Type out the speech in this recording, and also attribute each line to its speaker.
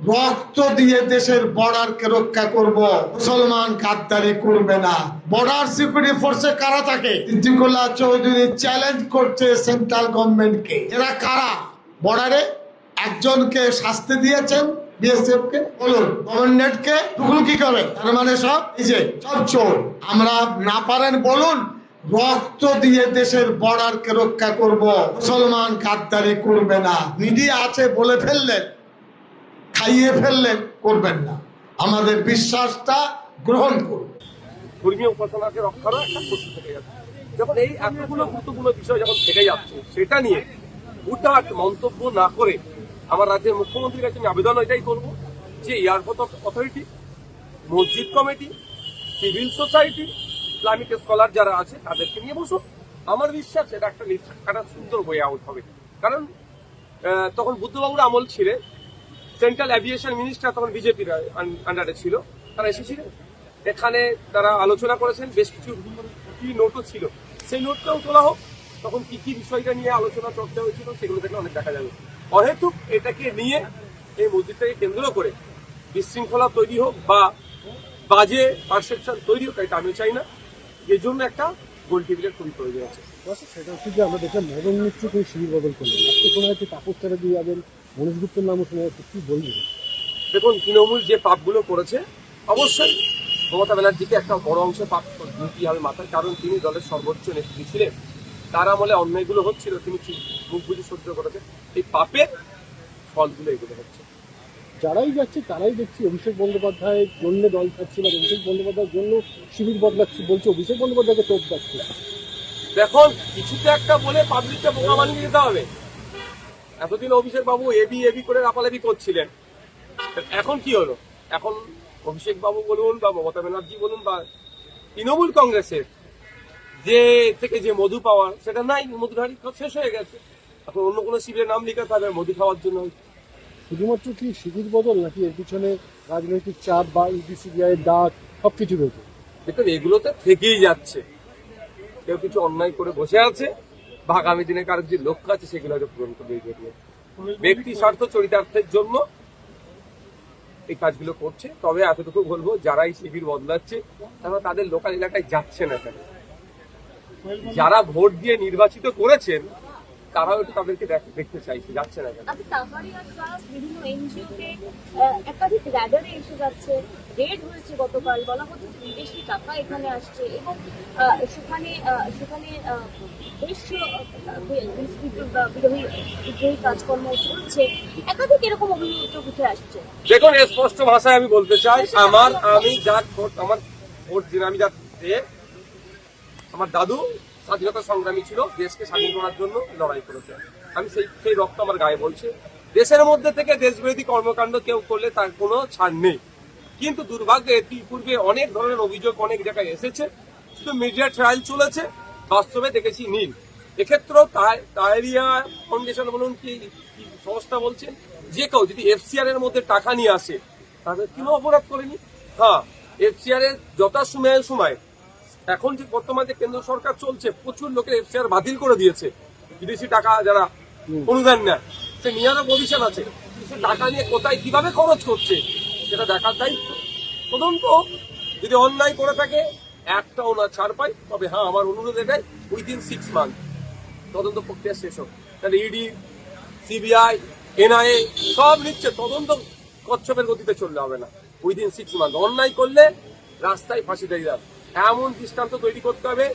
Speaker 1: রক্ত দিয়ে দেশের বর্ডারকে রক্ষা করব, মুসলমান গাদ্দারি করবে না। বর্ডার সিকিউরিটি ফোর্সে কারা থাকে? সিদ্দিকুল্লাহ চৌধুরী চ্যালেঞ্জ করছে সেন্ট্রাল গভর্নমেন্টকে, এরা কারা? বর্ডারে একজনকে শাস্তি দিয়েছেন বিএসএফ কে, বলুন গভর্নমেন্ট কে টুকুল কি করে? তার মানে সব এই যে সব চোর। আমরা না পারেন বলুন, রক্ত দিয়ে দেশের বর্ডারকে রক্ষা করব, মুসলমান গাদ্দারি করবে না। মিডিয়া আছে বলে ফেললেন, খাইয়ে ফেললেন, করবেন না। আমাদের বিশ্বাসটা গ্রহণ করুন।
Speaker 2: ধর্মীয় উপাসনাকে রক্ষারও একটা প্রশ্ন থেকে যাচ্ছে। যখন এই এতগুলো গুরুত্বপূর্ণ বিষয় যখন থেকে যাচ্ছে, সেটা নিয়ে হুটহাট মন্তব্য না করে আমার রাজ্যের মুখ্যমন্ত্রীর কাছে আমি আবেদন এটাই করবো যে এয়ারপোর্ট অথরিটি, মসজিদ committee, civil society, Islamic scholar যারা আছে তাদেরকে নিয়ে বসুন। আমার বিশ্বাস এটা একটা সুন্দর ওয়ে আউট হবে। কারণ তখন বুদ্ধবাবুর আমল ছিল, সেন্ট্রাল এভিয়েশন মিনিস্টার তখন বিজেপির আন্ডারে ছিল, তারা এসেছিলেন এখানে, তারা আলোচনা করেছেন, বেশ কিছু কি নোটও ছিল, সেই নোটটাও তোলা হোক। তখন কি কি বিষয়টা নিয়ে আলোচনা চর্চা হয়েছিল সেগুলো থেকে অনেক দেখা যাবে। অহেতুক এটাকে নিয়ে এই মসজিদটাকে কেন্দ্র করে বিশৃঙ্খলা তৈরি হোক বা বাজে পারসেপশন তৈরি হোক, এটা আমি চাই না। এর জন্য একটা গোল টেবিলের খুবই প্রয়োজন আছে।
Speaker 3: সেটা হচ্ছে যে আমরা দেখলাম মদন মিত্র করে শিবির বদল করলেন, আজকে শোনা যাচ্ছে তাপস তারা দিয়ে যাবেন, মনোজ গুপ্তের নামও শোনা যাচ্ছে, কি বলবেন?
Speaker 2: দেখুন, তৃণমূল যে পাপগুলো করেছে, অবশ্যই মমতা ব্যানার্জিকে একটা বড় অংশে পাপ দিতে হবে মাথায়। কারণ তিনি দলের সর্বোচ্চ নেত্রী ছিলেন, তার আমলে অন্যায়গুলো হচ্ছিল, তিনি ঠিক মুখ বুঝে সহ্য করেছেন। এই পাপের ফলগুলো এগুলো হচ্ছে।
Speaker 3: যারাই যাচ্ছে তারাই দেখছি অভিষেক বন্দ্যোপাধ্যায়ের জন্য দল ছাড়ছে, বা অভিষেক বন্দ্যোপাধ্যায়ের জন্য শিবির বদলাচ্ছে, বলছে অভিষেক বন্দ্যোপাধ্যায়কে তোপ যাচ্ছে।
Speaker 2: দেখুন, কিছুতে একটা বলে পাবলিকটা বোকা বানিয়ে দিতে হবে। এতদিন অভিষেক বাবু এবি এবি করে লাপালাপি করছিলেন, এখন কি হলো? এখন অভিষেক বাবু বলুন বা মমতা ব্যানার্জি বলুন বা তৃণমূল কংগ্রেসের যে থেকে যে মধু পাওয়ার, সেটা নাই, মধুর হাড়ি শেষ হয়ে গেছে। এখন অন্য কোনো শিবিরের নাম লিখাতে হবে মধু খাওয়ার জন্য।
Speaker 3: শুধুমাত্র কি শিবির বদল, নাকি এর পিছনে রাজনৈতিক চাপ বা ইউপিসিবিআই এর ডাক সবকিছু রয়েছে?
Speaker 2: দেখুন, এগুলোতে থেকেই যাচ্ছে। কেউ কিছু অন্যায় করে বসে আছে, বা আগামী দিনে কারোর যে লক্ষ্য আছে সেগুলো হয়তো পূরণ করবে। ব্যক্তি স্বার্থ চরিতার্থের জন্য এই কাজগুলো করছে। তবে এতটুকু বলবো, যারা এই শিবির বদলাচ্ছে তারা তাদের লোকাল এলাকায় যাচ্ছে না কেন? যারা ভোট দিয়ে নির্বাচিত করেছেন তারাও একটু তাদেরকে দেখতে চাইছে, যাচ্ছে না কেন?
Speaker 4: বিভিন্ন এনজিওতে একাধিক র্যাডারে এসে যাচ্ছে, রেড হয়েছে গতকাল, বলা হচ্ছে বিদেশি টাকা এখানে আসছে এবং সেখানে সেখানে বেশ বিদ্রোহী কাজকর্ম চলছে, একাধিক এরকম অভিযোগ উঠে আসছে।
Speaker 2: দেখুন, স্পষ্ট ভাষায় আমি বলতে চাই, আমার দাদু স্বাধীনতা সংগ্রামী ছিল, দেশকে স্বাধীন করার জন্য লড়াই করেছে। আমি সেই রক্ত আমার গায়ে বলছে। দেশের মধ্যে থেকে দেশবিরোধী কর্মকাণ্ড কেউ করলে তার কোনো ছাড় নেই। কিন্তু দুর্ভাগ্য, পূর্বে অনেক ধরনের অভিযোগ অনেক জায়গায় এসেছে, শুধু মিডিয়া ট্রায়াল চলেছে, বাস্তবে দেখেছি নীল। এক্ষেত্রেও তাইরিয়া ফাউন্ডেশন বলুন কি সংস্থা বলছে, যে কেউ যদি এফসিআর এর মধ্যে টাকা নিয়ে আসে তাদের কোনো অপরাধ করেনি। হ্যাঁ, এফসিআর এর সময় এখন যে বর্তমানে কেন্দ্র সরকার চলছে, প্রচুর লোকের এফসিআর বাতিল করে দিয়েছে। বিদেশি টাকা যারা অনুদান নেয়, সে নিয়ারও প্রভিশন আছে, সে টাকা নিয়ে কোথায় কিভাবে খরচ করছে সেটা দেখার দায়িত্ব। তদন্ত যদি অন্যায় করে থাকে, একটাও না ছাড় পায়, তবে হ্যাঁ, আমার অনুরোধ এটাই, উইদিন 6 মান্থ তদন্ত প্রক্রিয়া শেষ হোক। তাহলে ইডি, সিবিআই, এনআইএ সব নিচ্ছে, তদন্ত কচ্ছপের গতিতে চললে হবে না। উইদিন 6 মান্থ অন্যায় করলে রাস্তায় ফাঁসি দেয়, এমন দৃষ্টান্ত তৈরি করতে হবে